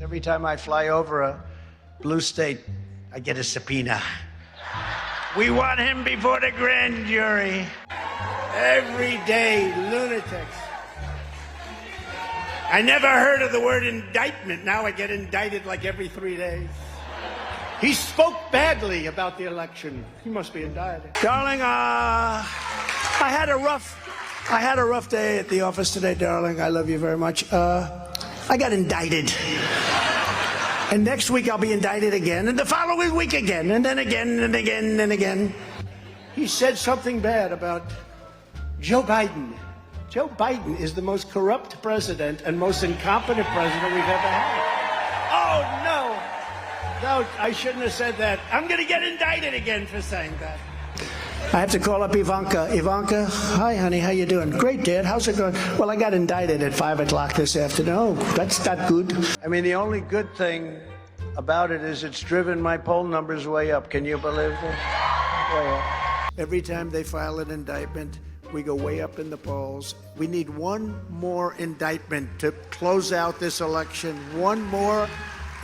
Every time I fly over a blue state, I get a subpoena. We want him before the grand jury. Every day, lunatics. I never heard of the word indictment. Now I get indicted like every 3 days. He spoke badly about the election. He must be indicted. Darling, I had a rough day at the office today, darling. I love you very much. I got indicted. And next week I'll be indicted again, and the following week again, and then again, and again, and again. He said something bad about Joe Biden. Joe Biden is the most corrupt president and most incompetent president we've ever had. Oh, no. No, I shouldn't have said that. I'm going to get indicted again for saying that. I have to call up Ivanka. Ivanka, hi, honey, how you doing? Great, Dad. How's it going? Well, I got indicted at 5 o'clock this afternoon. Oh, that's not good. I mean, the only good thing about it is it's driven my poll numbers way up. Can you believe it? Way up. Every time they file an indictment, we go way up in the polls. We need one more indictment to close out this election. One more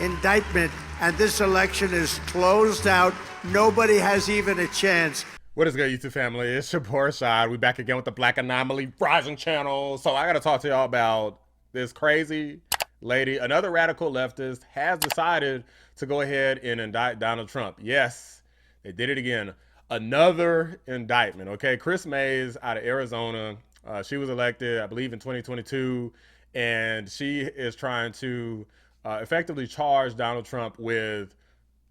indictment, and this election is closed out. Nobody has even a chance. What is good, YouTube family? It's your boy Rashad. We back again with the Black Anomaly Rising channel. So I gotta talk to y'all about this crazy lady. Another radical leftist has decided to go ahead and indict Donald Trump. Yes, they did it again. Another indictment. Okay, Kris out of Arizona. She was elected, I believe, in 2022, and she is trying to effectively charge Donald Trump with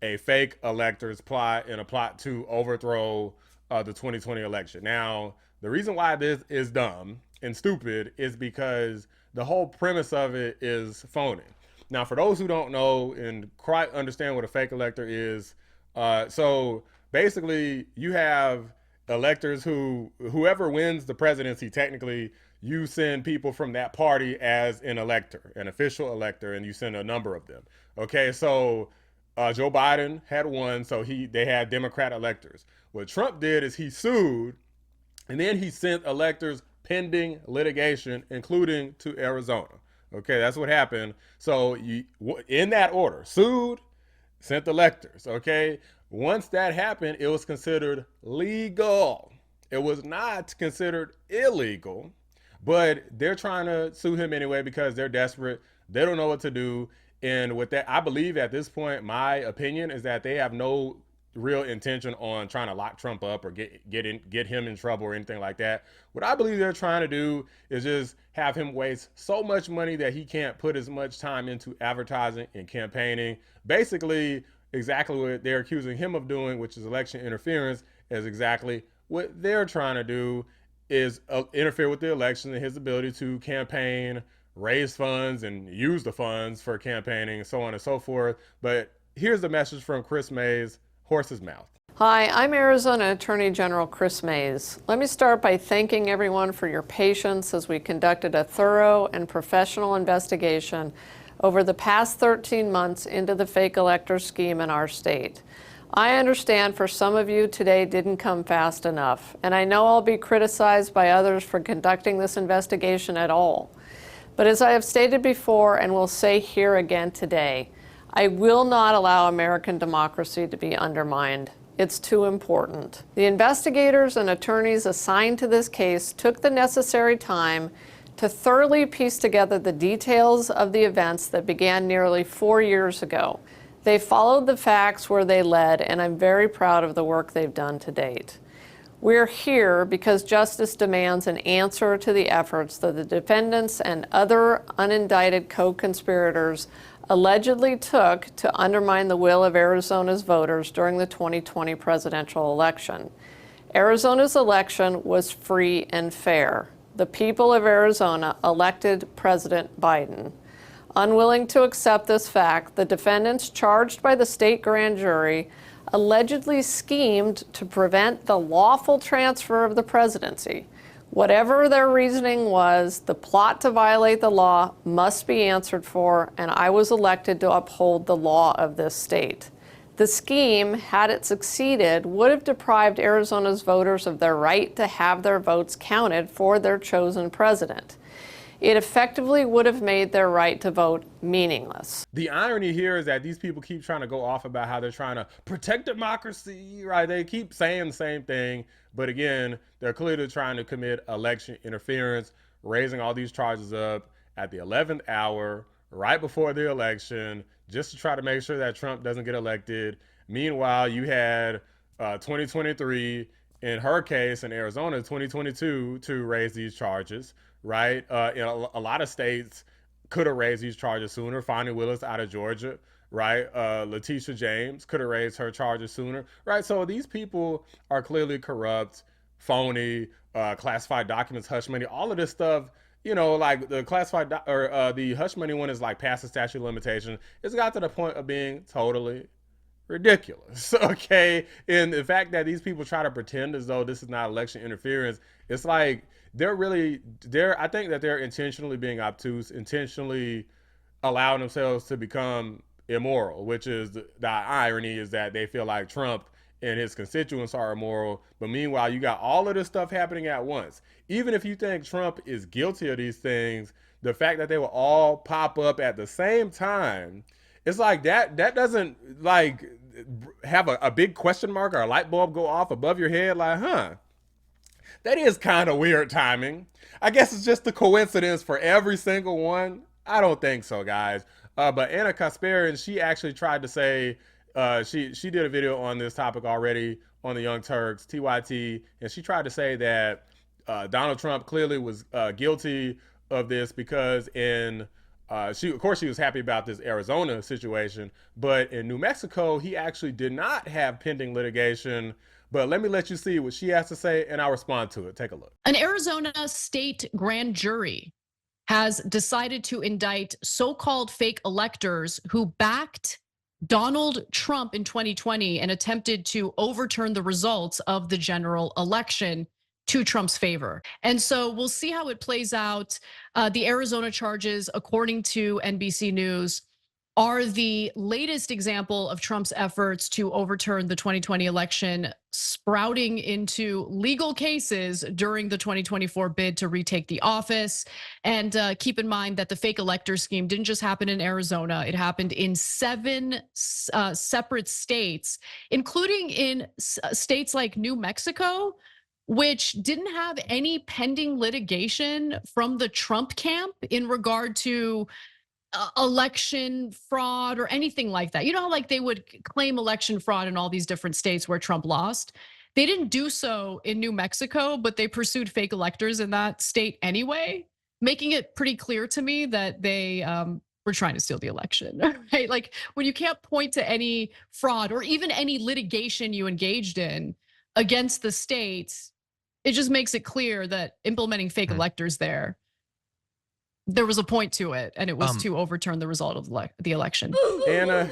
a fake electors plot and a plot to overthrow the 2020 election. Now, the reason why this is dumb and stupid is because the whole premise of it is phony. Now, for those who don't know and quite understand what a fake elector is, so basically you have electors whoever wins the presidency, technically you send people from that party as an elector, an official elector, and you send a number of them. Okay, so Joe Biden had won, so they had Democrat electors. What Trump did is he sued, and then he sent electors pending litigation, including to Arizona. Okay, that's what happened. So in that order, sued, sent electors. Okay, once that happened, it was considered legal. It was not considered illegal, but they're trying to sue him anyway because they're desperate. They don't know what to do. And with that, I believe at this point, my opinion is that they have no real intention on trying to lock Trump up or get him in trouble or anything like that. What I believe they're trying to do is just have him waste so much money that he can't put as much time into advertising and campaigning. Basically, exactly what they're accusing him of doing, which is election interference, is exactly what they're trying to do, is interfere with the election and his ability to campaign, raise funds, and use the funds for campaigning, so on and so forth. But here's the message from Kris horse's mouth. Hi, I'm Arizona Attorney General Kris Mayes. Let me start by thanking everyone for your patience as we conducted a thorough and professional investigation over the past 13 months into the fake elector scheme in our state. I understand for some of you today didn't come fast enough, and I know I'll be criticized by others for conducting this investigation at all. But as I have stated before and will say here again today, I will not allow American democracy to be undermined. It's too important. The investigators and attorneys assigned to this case took the necessary time to thoroughly piece together the details of the events that began nearly 4 years ago. They followed the facts where they led, and I'm very proud of the work they've done to date. We're here because justice demands an answer to the efforts that the defendants and other unindicted co-conspirators allegedly took to undermine the will of Arizona's voters during the 2020 presidential election. Arizona's election was free and fair. The people of Arizona elected President Biden. Unwilling to accept this fact, the defendants charged by the state grand jury allegedly schemed to prevent the lawful transfer of the presidency. Whatever their reasoning was, the plot to violate the law must be answered for, and I was elected to uphold the law of this state. The scheme, had it succeeded, would have deprived Arizona's voters of their right to have their votes counted for their chosen president. It effectively would have made their right to vote meaningless. The irony here is that these people keep trying to go off about how they're trying to protect democracy, right? They keep saying the same thing, but again, they're clearly trying to commit election interference, raising all these charges up at the 11th hour, right before the election, just to try to make sure that Trump doesn't get elected. Meanwhile, you had 2023, in her case in Arizona, 2022 to raise these charges, right? In a lot of states could have raised these charges sooner. Fonnie Willis out of Georgia, right? Letitia James could have raised her charges sooner, right? So these people are clearly corrupt, phony, classified documents, hush money, all of this stuff. You know, like the classified the hush money one is like past the statute of limitation. It's got to the point of being totally ridiculous. Okay, and the fact that these people try to pretend as though this is not election interference, it's like I think that they're intentionally being obtuse, intentionally allowing themselves to become immoral, which is the irony is that they feel like Trump and his constituents are immoral, but meanwhile you got all of this stuff happening at once. Even if you think Trump is guilty of these things, the fact that they will all pop up at the same time, it's like that doesn't like have a big question mark or a light bulb go off above your head like, that is kind of weird timing. I guess it's just a coincidence for every single one. I don't think so, guys. But Anna Kasparian, she actually tried to say, she did a video on this topic already on the Young Turks, TYT, and she tried to say that Donald Trump clearly was guilty of this because of course she was happy about this Arizona situation, but in New Mexico, he actually did not have pending litigation. But let me let you see what she has to say, and I'll respond to it. Take a look. An Arizona state grand jury has decided to indict so-called fake electors who backed Donald Trump in 2020 and attempted to overturn the results of the general election to Trump's favor. And so we'll see how it plays out. The Arizona charges, according to NBC News, are the latest example of Trump's efforts to overturn the 2020 election, sprouting into legal cases during the 2024 bid to retake the office. And keep in mind that the fake elector scheme didn't just happen in Arizona. It happened in 7 separate states, including in states like New Mexico, which didn't have any pending litigation from the Trump camp in regard to election fraud or anything like that. You know how like they would claim election fraud in all these different states where Trump lost? They didn't do so in New Mexico, but they pursued fake electors in that state anyway, making it pretty clear to me that they were trying to steal the election, right? Like when you can't point to any fraud or even any litigation you engaged in against the states, it just makes it clear that implementing fake electors there was a point to it, and it was to overturn the result of the election. Anna,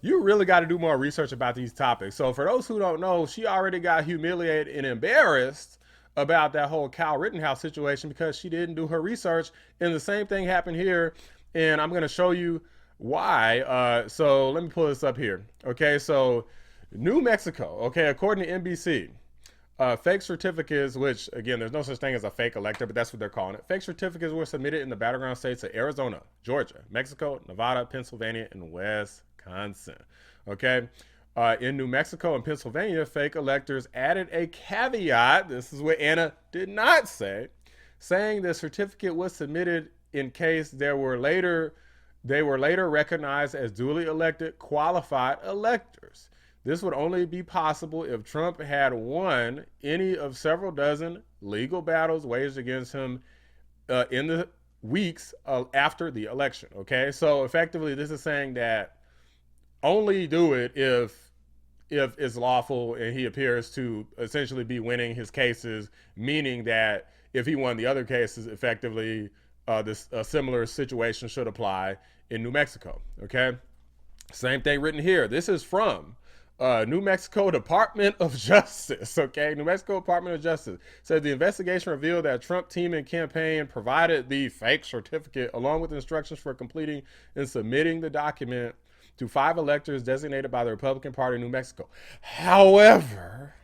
you really got to do more research about these topics. So for those who don't know, she already got humiliated and embarrassed about that whole Kyle Rittenhouse situation because she didn't do her research, and the same thing happened here, and I'm going to show you why. So let me pull this up here. Okay, so New Mexico, okay, according to NBC, fake certificates, which again, there's no such thing as a fake elector, but that's what they're calling it. Fake certificates were submitted in the battleground states of Arizona, Georgia, Mexico, Nevada, Pennsylvania, and Wisconsin. Okay, in New Mexico and Pennsylvania, fake electors added a caveat. This is what Anna did not say, saying the certificate was submitted in case they were later recognized as duly elected qualified electors. This would only be possible if Trump had won any of several dozen legal battles waged against him in the weeks after the election. Okay, so effectively, this is saying that only do it if it's lawful and he appears to essentially be winning his cases, meaning that if he won the other cases, effectively, a similar situation should apply in New Mexico. Okay, same thing written here. This is from New Mexico Department of Justice, okay? New Mexico Department of Justice says the investigation revealed that Trump team and campaign provided the fake certificate along with instructions for completing and submitting the document to 5 electors designated by the Republican Party of New Mexico. However,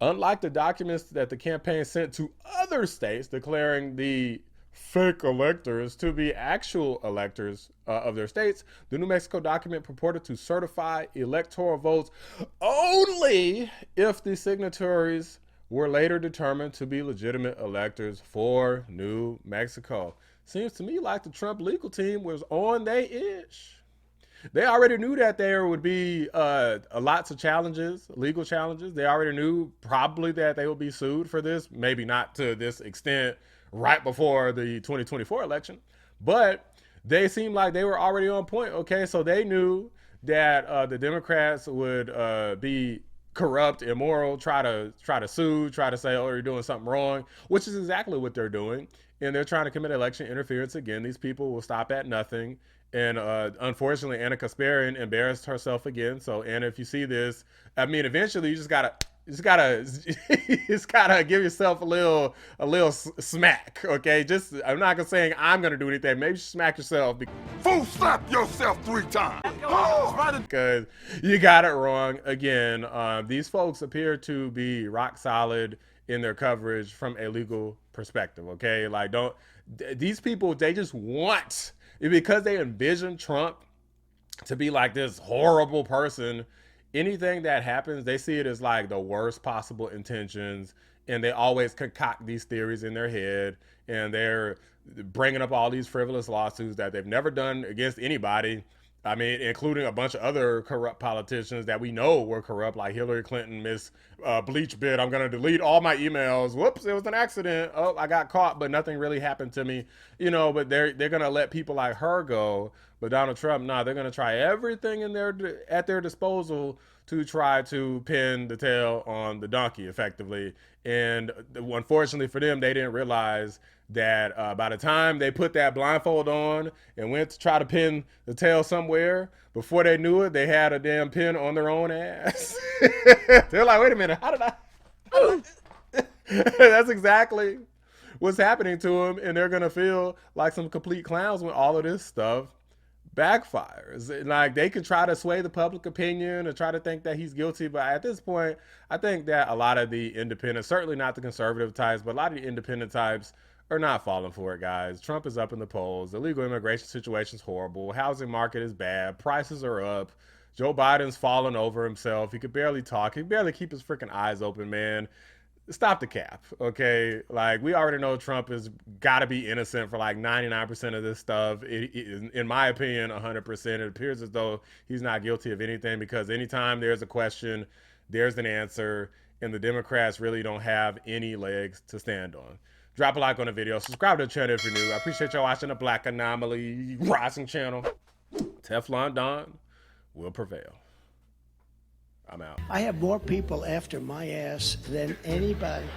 Unlike the documents that the campaign sent to other states declaring the fake electors to be actual electors of their states, the New Mexico document purported to certify electoral votes only if the signatories were later determined to be legitimate electors for New Mexico. Seems to me like the Trump legal team was on their ish. They already knew that there would be lots of challenges, legal challenges. They already knew probably that they would be sued for this, maybe not to this extent right before the 2024 election, but they seemed like they were already on point. Okay, so they knew that the Democrats would be corrupt, immoral, try to sue, try to say, oh, you're doing something wrong, which is exactly what they're doing. And they're trying to commit election interference again. These people will stop at nothing. And unfortunately, Anna Kasparian embarrassed herself again. So Anna, if you see this, I mean, eventually you just gotta give yourself a little smack, okay? Just, I'm not gonna saying I'm gonna do anything. Maybe you smack yourself. Full slap yourself 3 times. Because you got it wrong again. These folks appear to be rock solid in their coverage from a legal perspective, okay? Like, these people, they just want, because they envision Trump to be like this horrible person, anything that happens, they see it as like the worst possible intentions, and they always concoct these theories in their head, and they're bringing up all these frivolous lawsuits that they've never done against anybody. I mean, including a bunch of other corrupt politicians that we know were corrupt, like Hillary Clinton, Miss Bleach Bit. I'm going to delete all my emails. Whoops, it was an accident. Oh, I got caught, but nothing really happened to me. You know, but they're going to let people like her go. But Donald Trump, nah, they're going to try everything at their disposal to try to pin the tail on the donkey, effectively. And unfortunately for them, they didn't realize that by the time they put that blindfold on and went to try to pin the tail somewhere, before they knew it, they had a damn pin on their own ass. They're like, wait a minute, how did I? That's exactly what's happening to them, and they're gonna feel like some complete clowns when all of this stuff backfires. And like, they can try to sway the public opinion and try to think that he's guilty, but at this point, I think that a lot of the independents, certainly not the conservative types, but a lot of the independent types are not falling for it, guys. Trump is up in the polls. The illegal immigration situation is horrible. Housing market is bad. Prices are up. Joe Biden's falling over himself. He could barely talk. He can barely keep his freaking eyes open, man. Stop the cap, okay? Like, we already know Trump has got to be innocent for like 99% of this stuff. In my opinion, 100%. It appears as though he's not guilty of anything, because anytime there's a question, there's an answer, and the Democrats really don't have any legs to stand on. Drop a like on the video. Subscribe to the channel if you're new. I appreciate y'all watching the Black Anomaly Rising channel. Teflon Don will prevail. I'm out. I have more people after my ass than anybody.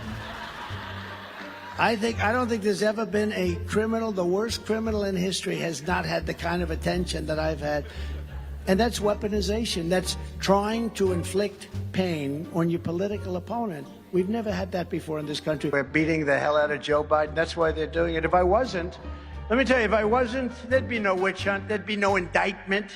I don't think there's ever been a criminal, the worst criminal in history has not had the kind of attention that I've had. And that's weaponization. That's trying to inflict pain on your political opponent. We've never had that before in this country. We're beating the hell out of Joe Biden. That's why they're doing it. If I wasn't, let me tell you, if I wasn't, there'd be no witch hunt. There'd be no indictment.